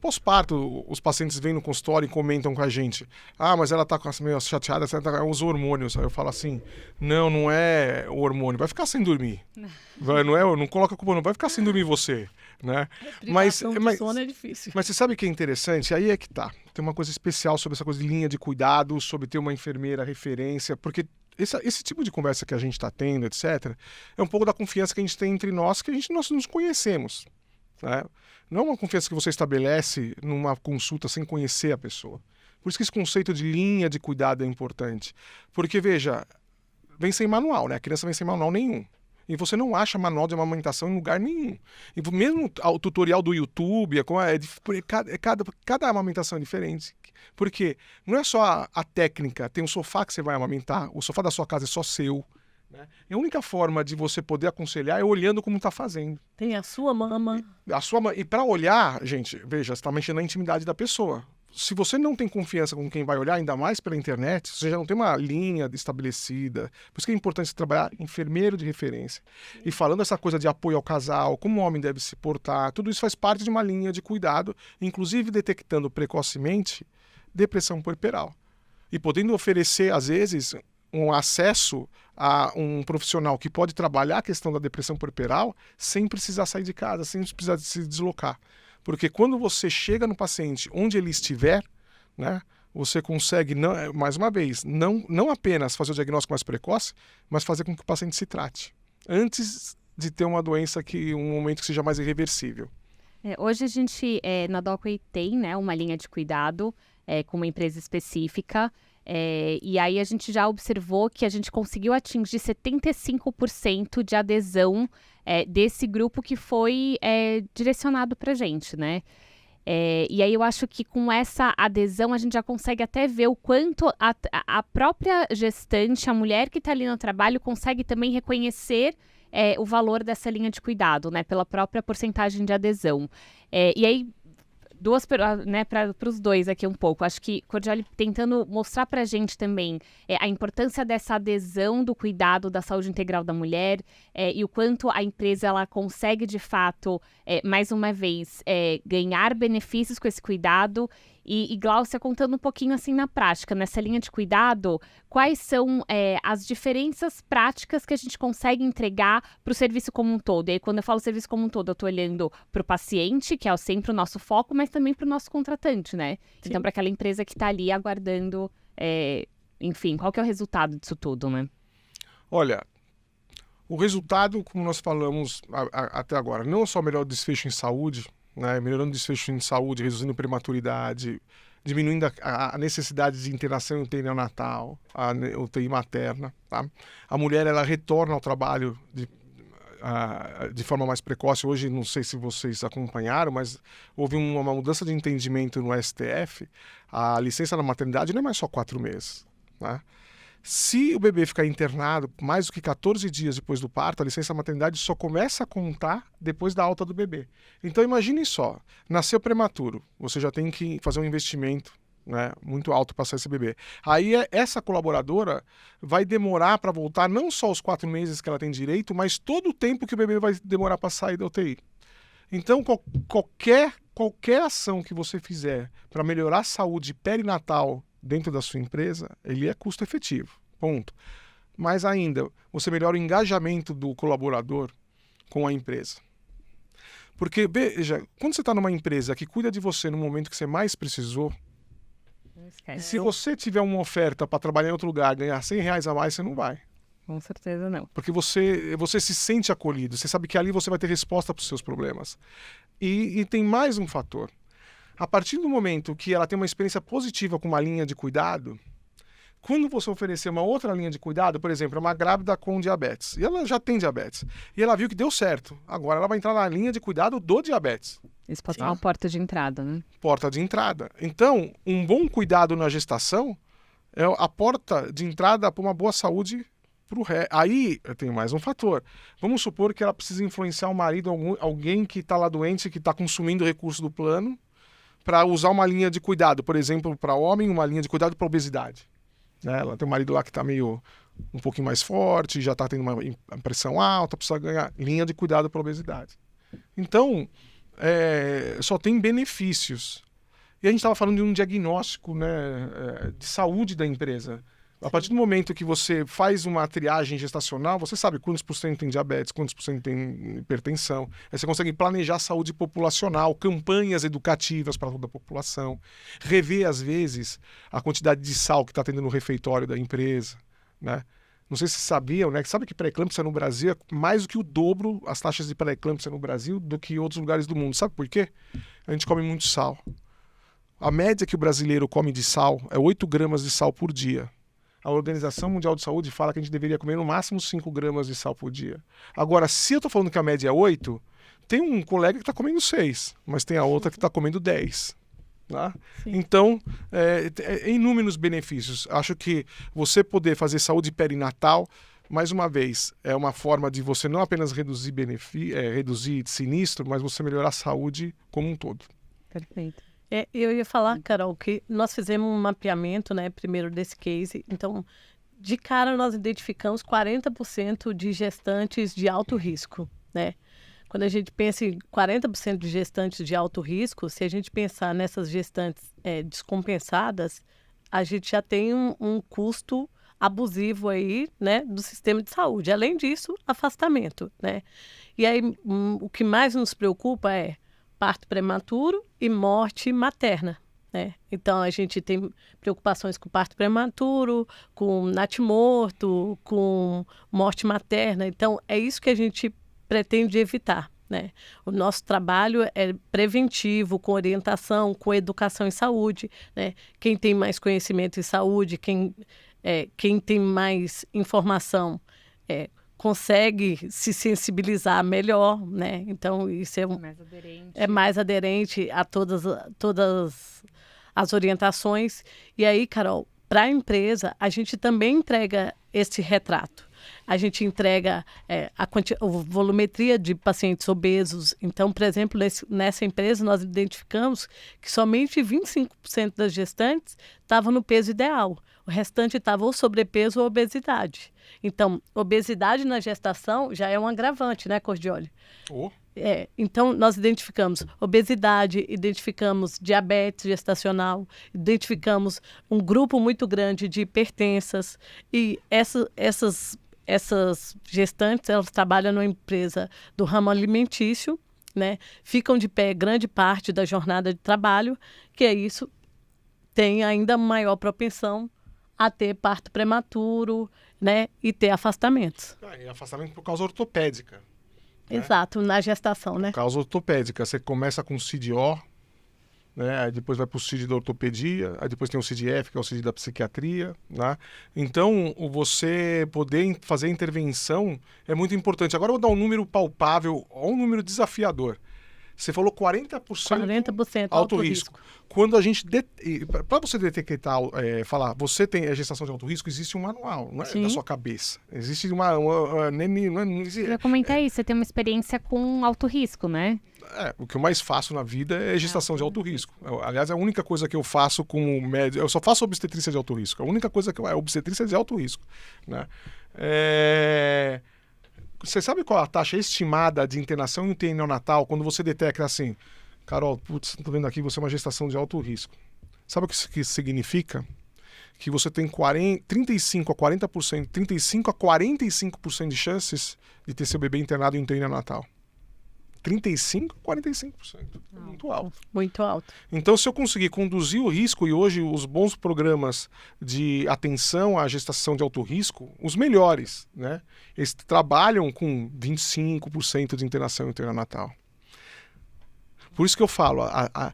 pós-parto, os pacientes vêm no consultório e comentam com a gente, mas ela está meio chateada, os hormônios. Aí eu falo assim, não é o hormônio, vai ficar sem dormir. Não coloca a culpa, não vai ficar sem dormir você. Né? Mas sono é difícil. Mas você sabe o que é interessante? Aí é que tá. Tem uma coisa especial sobre essa coisa de linha de cuidado, sobre ter uma enfermeira referência, porque esse tipo de conversa que a gente está tendo, etc., é um pouco da confiança que a gente tem entre nós, que nós nos conhecemos. Né? Não é uma confiança que você estabelece numa consulta sem conhecer a pessoa. Por isso que esse conceito de linha de cuidado é importante. Porque, veja, vem sem manual, né? A criança vem sem manual nenhum. E você não acha manual de amamentação em lugar nenhum. E mesmo o tutorial do YouTube, cada amamentação é diferente. Porque não é só a técnica, tem um sofá que você vai amamentar, o sofá da sua casa é só seu. Né? E a única forma de você poder aconselhar é olhando como está fazendo. Tem a sua mama. E para olhar, gente, veja, você está mexendo na intimidade da pessoa. se você não tem confiança com quem vai olhar, ainda mais pela internet, você já não tem uma linha estabelecida. Por isso que é importante você trabalhar enfermeiro de referência. E falando essa coisa de apoio ao casal, como o homem deve se portar, tudo isso faz parte de uma linha de cuidado, inclusive detectando precocemente depressão puerperal. E podendo oferecer, às vezes, um acesso a um profissional que pode trabalhar a questão da depressão puerperal sem precisar sair de casa, sem precisar se deslocar. Porque quando você chega no paciente onde ele estiver, né, você consegue, mais uma vez, não apenas fazer o diagnóstico mais precoce, mas fazer com que o paciente se trate, antes de ter uma doença um momento que seja mais irreversível. Hoje a gente, na Docway, tem, né, uma linha de cuidado com uma empresa específica, e aí a gente já observou que a gente conseguiu atingir 75% de adesão desse grupo que foi direcionado para a gente, né? E aí eu acho que com essa adesão a gente já consegue até ver o quanto a própria gestante, a mulher que está ali no trabalho, consegue também reconhecer o valor dessa linha de cuidado, né? Pela própria porcentagem de adesão. E aí, né, para os dois aqui um pouco. Acho que Cordiale tentando mostrar para a gente também a importância dessa adesão do cuidado da saúde integral da mulher e o quanto a empresa ela consegue, de fato, mais uma vez, ganhar benefícios com esse cuidado. E Gláucia, contando um pouquinho assim na prática, nessa linha de cuidado, quais são as diferenças práticas que a gente consegue entregar para o serviço como um todo? E aí, quando eu falo serviço como um todo, eu estou olhando para o paciente, que é sempre o nosso foco, mas também para o nosso contratante, né? Sim. Então, para aquela empresa que está ali aguardando, enfim, qual que é o resultado disso tudo, né? Olha, o resultado, como nós falamos até agora, não só melhor desfecho em saúde, né, melhorando o desfecho em saúde, reduzindo prematuridade, diminuindo a necessidade de internação UTI neonatal, a UTI materna. Tá? A mulher ela retorna ao trabalho de forma mais precoce. Hoje, não sei se vocês acompanharam, mas houve uma mudança de entendimento no STF. A licença da maternidade não é mais só 4 meses. Né? Se o bebê ficar internado mais do que 14 dias depois do parto, a licença maternidade só começa a contar depois da alta do bebê. Então imagine só, nasceu prematuro, você já tem que fazer um investimento, né, muito alto para sair esse bebê. Aí essa colaboradora vai demorar para voltar não só os 4 meses que ela tem direito, mas todo o tempo que o bebê vai demorar para sair da UTI. Então qualquer ação que você fizer para melhorar a saúde perinatal dentro da sua empresa, ele é custo efetivo, ponto. Mas ainda, você melhora o engajamento do colaborador com a empresa. Porque, veja, quando você está numa empresa que cuida de você no momento que você mais precisou, se você tiver uma oferta para trabalhar em outro lugar, ganhar R$100 a mais, você não vai. Com certeza não. Porque você se sente acolhido, você sabe que ali você vai ter resposta para os seus problemas. E tem mais um fator. A partir do momento que ela tem uma experiência positiva com uma linha de cuidado, quando você oferecer uma outra linha de cuidado, por exemplo, uma grávida com diabetes, e ela já tem diabetes, e ela viu que deu certo, agora ela vai entrar na linha de cuidado do diabetes. Isso pode ser uma porta de entrada, né? Porta de entrada. Então, um bom cuidado na gestação é a porta de entrada para uma boa saúde. Aí eu tenho mais um fator. Vamos supor que ela precisa influenciar o marido, alguém que está lá doente, que está consumindo recurso do plano, para usar uma linha de cuidado, por exemplo, para homem, uma linha de cuidado para obesidade. Né? Ela tem um marido lá que está meio um pouquinho mais forte, já está tendo uma pressão alta, precisa ganhar linha de cuidado para obesidade. Então, só tem benefícios. E a gente estava falando de um diagnóstico, né, de saúde da empresa. A partir do momento que você faz uma triagem gestacional, você sabe quantos por cento tem diabetes, quantos por cento tem hipertensão. Aí você consegue planejar a saúde populacional, campanhas educativas para toda a população, rever, às vezes, a quantidade de sal que está tendo no refeitório da empresa. Né? Não sei se vocês sabiam, né? Sabe que pré-eclâmpsia no Brasil é mais do que o dobro as taxas de pré-eclâmpsia no Brasil do que em outros lugares do mundo. Sabe por quê? A gente come muito sal. A média que o brasileiro come de sal é 8 gramas de sal por dia. A Organização Mundial de Saúde fala que a gente deveria comer no máximo 5 gramas de sal por dia. Agora, se eu estou falando que a média é 8, tem um colega que está comendo 6, mas tem a outra que está comendo 10. Tá? Então, inúmeros benefícios. Acho que você poder fazer saúde perinatal, mais uma vez, é uma forma de você não apenas reduzir sinistro, mas você melhorar a saúde como um todo. Perfeito. Eu ia falar, Carol, que nós fizemos um mapeamento, né, primeiro desse case. Então, de cara, nós identificamos 40% de gestantes de alto risco, né? Quando a gente pensa em 40% de gestantes de alto risco, se a gente pensar nessas gestantes descompensadas, a gente já tem um custo abusivo aí, né, do sistema de saúde. Além disso, afastamento, né? E aí, o que mais nos preocupa é parto prematuro e morte materna, né? Então, a gente tem preocupações com parto prematuro, com natimorto, com morte materna. Então, é isso que a gente pretende evitar, né? O nosso trabalho é preventivo, com orientação, com educação em saúde, né? Quem tem mais conhecimento em saúde, quem tem mais informação, consegue se sensibilizar melhor, né? Então, isso é mais aderente a todas as orientações. E aí, Carol, para a empresa, a gente também entrega esse retrato. A gente entrega a volumetria de pacientes obesos. Então, por exemplo, nessa empresa, nós identificamos que somente 25% das gestantes estavam no peso ideal. O restante estava ou sobrepeso ou obesidade. Então, obesidade na gestação já é um agravante, né, Cordioli? Então, nós identificamos obesidade, identificamos diabetes gestacional, identificamos um grupo muito grande de hipertensas. E essas gestantes, elas trabalham numa empresa do ramo alimentício, né? Ficam de pé grande parte da jornada de trabalho, que é isso, tem ainda maior propensão a ter parto prematuro, né? E ter afastamentos. E afastamento por causa ortopédica. Exato, na gestação, né? Por causa ortopédica. Você começa com CID-O, né? Aí depois vai para o CID da ortopedia, aí depois tem o CID-F, que é o CID da psiquiatria, né? Então, você poder fazer intervenção é muito importante. Agora eu vou dar um número palpável, ou um número desafiador. Você falou 40% alto risco. Quando a gente... Para você detectar, falar, você tem a gestação de alto risco, existe um manual, não é da sua cabeça. Existe Eu ia comentar isso, você tem uma experiência com alto risco, né? O que eu mais faço na vida é gestação de alto risco. Aliás, é a única coisa que eu faço como médico... Eu só faço obstetrícia de alto risco. A única coisa que é obstetrícia de alto risco, né? Você sabe qual é a taxa estimada de internação em UTI neonatal quando você detecta assim, Carol, putz, tô vendo aqui, você é uma gestação de alto risco. Sabe o que isso significa? Que você tem 35 a 45% de chances de ter seu bebê internado em UTI neonatal. 35 a 45%. Muito alto. Muito alto. Então, se eu conseguir conduzir o risco, e hoje os bons programas de atenção à gestação de alto risco, os melhores, né? Eles trabalham com 25% de internação em UTI neonatal. Por isso que eu falo, a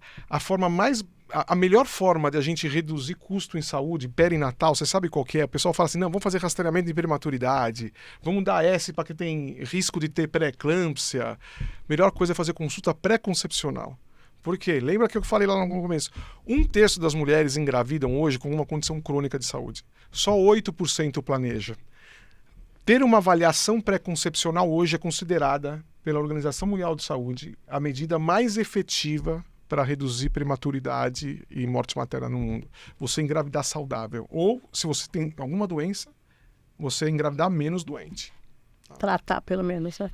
melhor forma de a gente reduzir custo em saúde perinatal, você sabe qual que é? O pessoal fala assim, não, vamos fazer rastreamento de prematuridade, vamos dar S para quem tem risco de ter pré-eclâmpsia. Melhor coisa é fazer consulta pré-concepcional. Por quê? Lembra que eu falei lá no começo? 1/3 das mulheres engravidam hoje com uma condição crônica de saúde. Só 8% planeja. Ter uma avaliação pré-concepcional hoje é considerada pela Organização Mundial de Saúde a medida mais efetiva para reduzir prematuridade e morte materna no mundo. Você engravidar saudável. Ou, se você tem alguma doença, você engravidar menos doente. Tratar, pelo menos, né?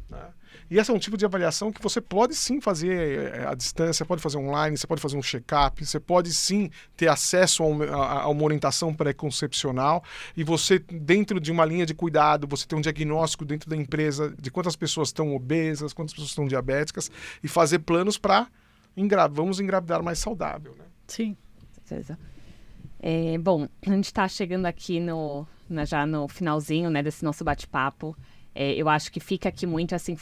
E esse é um tipo de avaliação que você pode sim fazer à distância, pode fazer online, você pode fazer um check-up, você pode sim ter acesso a uma orientação pré-concepcional e você, dentro de uma linha de cuidado, você tem um diagnóstico dentro da empresa de quantas pessoas estão obesas, quantas pessoas estão diabéticas e fazer planos para vamos engravidar mais saudável, né? Sim. Certeza. Bom, a gente está chegando aqui já no finalzinho, né, desse nosso bate-papo. Eu acho que fica aqui muito assim,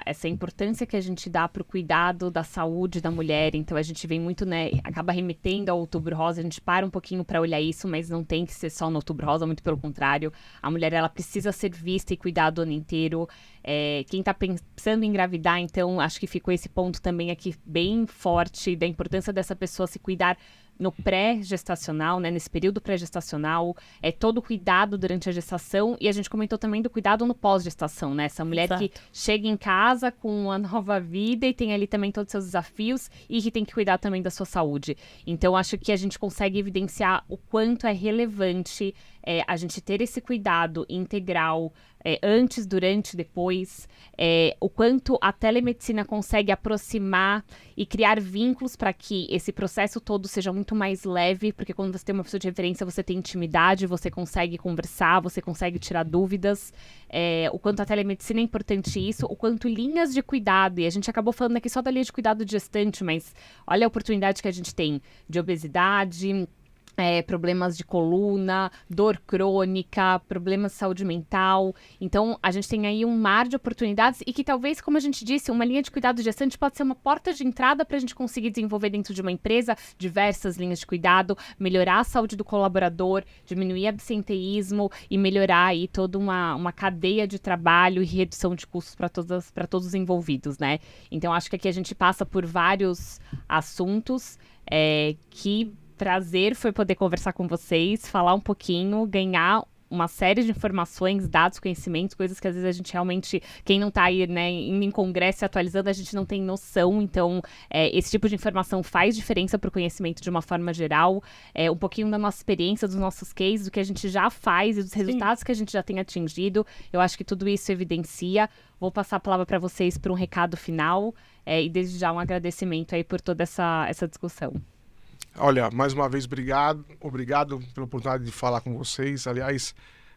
essa importância que a gente dá para o cuidado da saúde da mulher. Então, a gente vem muito, né, acaba remetendo ao Outubro Rosa. A gente para um pouquinho para olhar isso, mas não tem que ser só no Outubro Rosa, muito pelo contrário. A mulher, ela precisa ser vista e cuidada o ano inteiro. Quem está pensando em engravidar, então, acho que ficou esse ponto também aqui bem forte da importância dessa pessoa se cuidar no pré-gestacional, né, nesse período pré-gestacional, todo o cuidado durante a gestação, e a gente comentou também do cuidado no pós-gestação, né? Essa mulher que chega em casa com uma nova vida e tem ali também todos os seus desafios e que tem que cuidar também da sua saúde. Então, acho que a gente consegue evidenciar o quanto é relevante a gente ter esse cuidado integral antes, durante, depois, o quanto a telemedicina consegue aproximar e criar vínculos para que esse processo todo seja muito mais leve, porque quando você tem uma pessoa de referência, você tem intimidade, você consegue conversar, você consegue tirar dúvidas, o quanto a telemedicina é importante isso, o quanto linhas de cuidado, e a gente acabou falando aqui só da linha de cuidado de gestante, mas olha a oportunidade que a gente tem de obesidade, problemas de coluna, dor crônica, problemas de saúde mental. Então, a gente tem aí um mar de oportunidades e que talvez, como a gente disse, uma linha de cuidado gestante pode ser uma porta de entrada para a gente conseguir desenvolver dentro de uma empresa diversas linhas de cuidado, melhorar a saúde do colaborador, diminuir absenteísmo e melhorar aí toda uma cadeia de trabalho e redução de custos para todos os envolvidos, né? Então, acho que aqui a gente passa por vários assuntos que prazer foi poder conversar com vocês, falar um pouquinho, ganhar uma série de informações, dados, conhecimentos, coisas que às vezes a gente realmente, quem não está aí, né, indo em congresso e atualizando, a gente não tem noção. Então, esse tipo de informação faz diferença para o conhecimento de uma forma geral. Um pouquinho da nossa experiência, dos nossos cases, do que a gente já faz e dos resultados que a gente já tem atingido. Eu acho que tudo isso evidencia. Vou passar a palavra para vocês para um recado final e desde já um agradecimento aí por toda essa discussão. Olha, mais uma vez, obrigado pela oportunidade de falar com vocês. Aliás,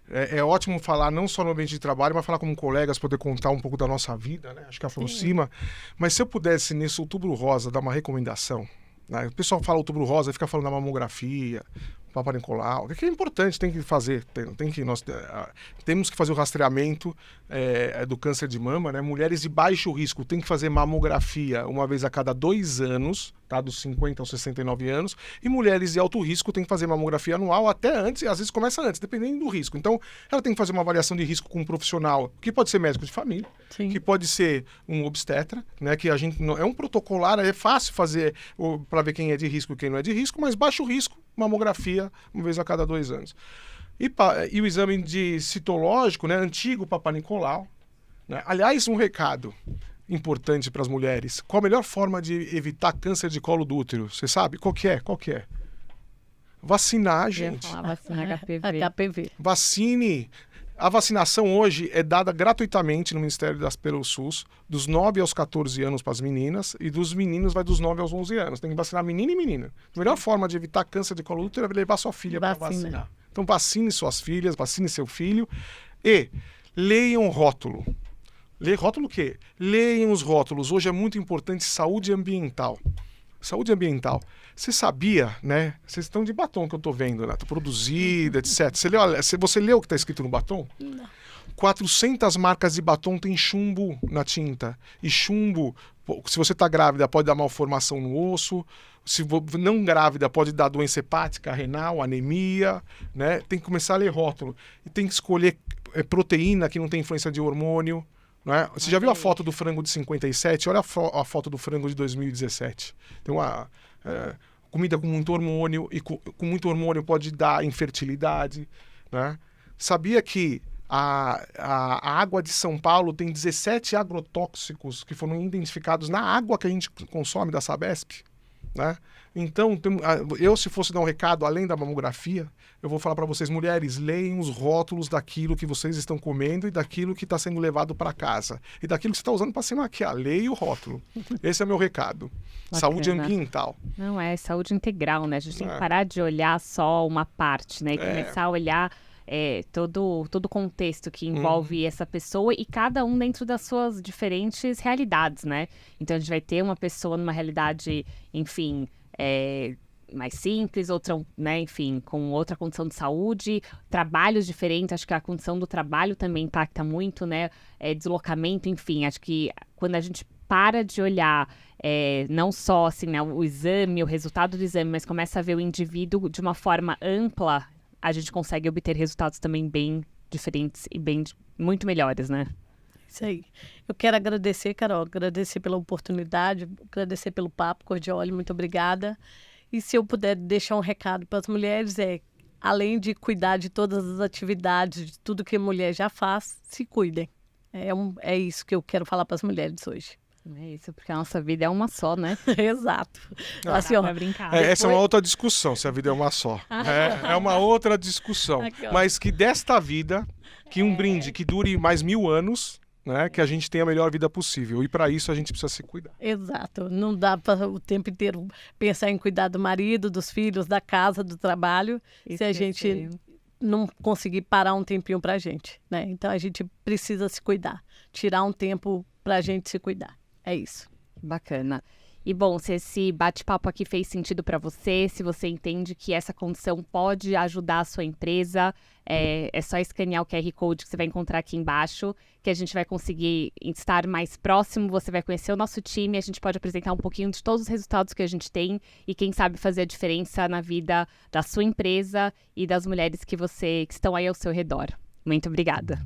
é ótimo falar não só no ambiente de trabalho, mas falar como colegas, poder contar um pouco da nossa vida, né? Acho que aproxima. Mas se eu pudesse, nesse Outubro Rosa, dar uma recomendação, né? O pessoal fala Outubro Rosa e fica falando da mamografia, Papa Nicolau, que é importante, tem que fazer, nós temos que fazer o rastreamento do câncer de mama, né? Mulheres de baixo risco têm que fazer mamografia uma vez a cada 2 anos, tá? Dos 50 aos 69 anos, e mulheres de alto risco têm que fazer mamografia anual até antes, e às vezes começa antes, dependendo do risco. Então, ela tem que fazer uma avaliação de risco com um profissional, que pode ser médico de família, Sim. que pode ser um obstetra, né? Que a gente é um protocolar, é fácil fazer para ver quem é de risco e quem não é de risco, mas baixo risco, mamografia uma vez a cada 2 anos. E o exame citológico, né, antigo Papa Nicolau, né? Aliás, um recado importante para as mulheres. Qual a melhor forma de evitar câncer de colo do útero? Você sabe? Qual que é? Vacinar, gente. Vacina HPV. Vacine. A vacinação hoje é dada gratuitamente no Ministério pelo SUS, dos 9 aos 14 anos para as meninas, e dos meninos vai dos 9 aos 11 anos. Tem que vacinar menino e menina. A melhor forma de evitar câncer de colo do útero é levar sua filha para vacinar. Então vacine suas filhas, vacine seu filho e leiam o rótulo. Rótulo o quê? Leiam os rótulos. Hoje é muito importante saúde ambiental. Saúde ambiental. Você sabia, né? Vocês estão de batom que eu estou vendo, né? Tá produzida, etc. Você leu o que está escrito no batom? Não. 400 marcas de batom tem chumbo na tinta. E chumbo, se você está grávida, pode dar malformação no osso. Se não grávida, pode dar doença hepática, renal, anemia, né? Tem que começar a ler rótulo. E tem que escolher proteína que não tem influência de hormônio. Né? Você já viu a foto do frango de 57? Olha a foto do frango de 2017. Tem uma comida com muito hormônio, e com muito hormônio pode dar infertilidade. Né? Sabia que a água de São Paulo tem 17 agrotóxicos que foram identificados na água que a gente consome da Sabesp? Né? Então, se fosse dar um recado além da mamografia, eu vou falar para vocês, mulheres, leiam os rótulos daquilo que vocês estão comendo e daquilo que está sendo levado para casa. E daquilo que você está usando para se maquiar. Leia o rótulo. Esse é o meu recado. Bacana. Saúde ambiental. Não, saúde integral, né? A gente tem que parar de olhar só uma parte, né? E começar a olhar todo o contexto que envolve essa pessoa e cada um dentro das suas diferentes realidades, né? Então, a gente vai ter uma pessoa numa realidade, enfim, mais simples, outra, né, enfim, com outra condição de saúde, trabalhos diferentes. Acho que a condição do trabalho também impacta muito, né? Deslocamento, enfim. Acho que quando a gente para de olhar não só assim, né, o exame, o resultado do exame, mas começa a ver o indivíduo de uma forma ampla, a gente consegue obter resultados também bem diferentes e muito melhores, né? Isso aí. Eu quero agradecer, Carol, agradecer pela oportunidade, agradecer pelo papo, Cordioli, muito obrigada. E se eu puder deixar um recado para as mulheres além de cuidar de todas as atividades, de tudo que a mulher já faz, se cuidem. É isso que eu quero falar para as mulheres hoje. É isso, porque a nossa vida é uma só, né? Exato. Assim, ó, Pra brincar. Essa é uma outra discussão, se a vida é uma só. É uma outra discussão. Aqui, ó. Mas que desta vida, que um brinde que dure mais 1000 anos, né, que a gente tenha a melhor vida possível. E para isso a gente precisa se cuidar. Exato. Não dá para o tempo inteiro pensar em cuidar do marido, dos filhos, da casa, do trabalho, se a gente não conseguir parar um tempinho para a gente, né? Então a gente precisa se cuidar, tirar um tempo para a gente se cuidar. É isso. Bacana. E bom, se esse bate-papo aqui fez sentido para você, se você entende que essa condição pode ajudar a sua empresa, é só escanear o QR Code que você vai encontrar aqui embaixo, que a gente vai conseguir estar mais próximo, você vai conhecer o nosso time, a gente pode apresentar um pouquinho de todos os resultados que a gente tem e quem sabe fazer a diferença na vida da sua empresa e das mulheres que estão aí ao seu redor. Muito obrigada.